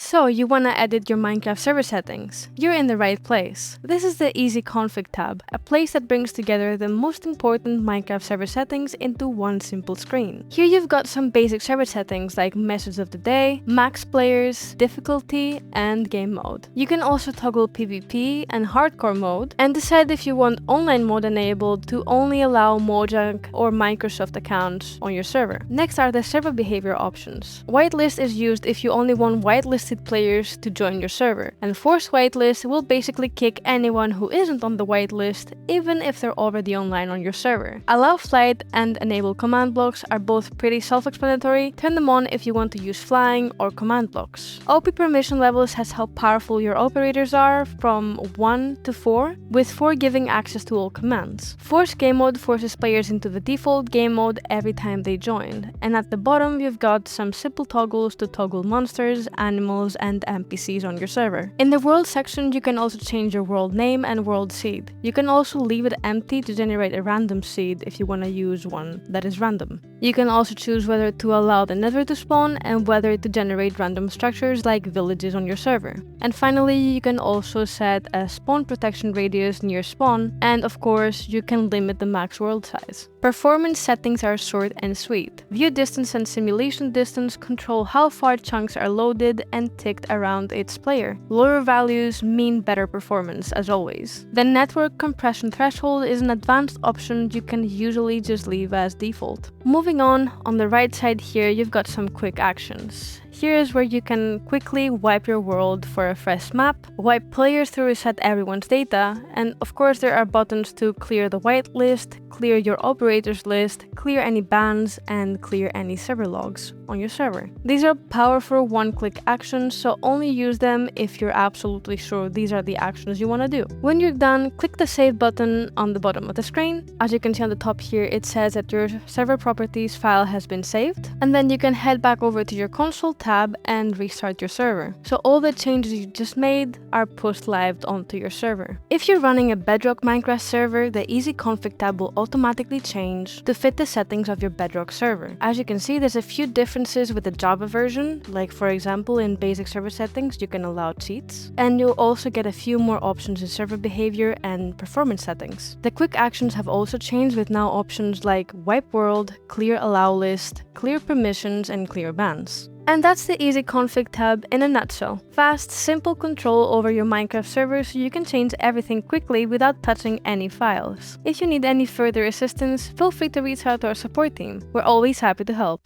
So you want to edit your Minecraft server settings? You're in the right place. This is the Easy Config tab, a place that brings together the most important Minecraft server settings into one simple screen. Here you've got some basic server settings like message of the day, max players, difficulty, and game mode. You can also toggle PvP and hardcore mode and decide if you want online mode enabled to only allow Mojang or Microsoft accounts on your server. Next are the server behavior options. Whitelist is used if you only want whitelisted players to join your server, and force whitelist will basically kick anyone who isn't on the whitelist even if they're already online on your server. Allow flight and enable command blocks are both pretty self-explanatory. Turn them on if you want to use flying or command blocks. OP permission levels has how powerful your operators are from 1 to 4, with 4 giving access to all commands. Force game mode forces players into the default game mode every time they join, and at the bottom you've got some simple toggles to toggle monsters, animals, and NPCs on your server. In the world section, you can also change your world name and world seed. You can also leave it empty to generate a random seed if you want to use one that is random. You can also choose whether to allow the nether to spawn and whether to generate random structures like villages on your server. And finally, you can also set a spawn protection radius near spawn, and of course, you can limit the max world size. Performance settings are short and sweet. View distance and simulation distance control how far chunks are loaded and ticked around its player. Lower values mean better performance, as always. The network compression threshold is an advanced option you can usually just leave as default. Moving on the right side here, you've got some quick actions. Here is where you can quickly wipe your world for a fresh map, wipe players to reset everyone's data, and of course there are buttons to clear the whitelist, clear your operators list, clear any bans, and clear any server logs on your server. These are powerful one-click actions, so only use them if you're absolutely sure these are the actions you want to do. When you're done, click the save button on the bottom of the screen. As you can see on the top here, it says that your server properties file has been saved, and then you can head back over to your console tab and restart your server. So all the changes you just made are pushed live onto your server. If you're running a Bedrock Minecraft server, the Easy Config tab will automatically change to fit the settings of your Bedrock server. As you can see, there's a few differences with the Java version, like for example in basic server settings you can allow cheats, and you'll also get a few more options in server behavior and performance settings. The quick actions have also changed with now options like wipe world, clear allow list, clear permissions, and clear bans. And that's the Easy Config tab in a nutshell. Fast, simple control over your Minecraft server so you can change everything quickly without touching any files. If you need any further assistance, feel free to reach out to our support team. We're always happy to help.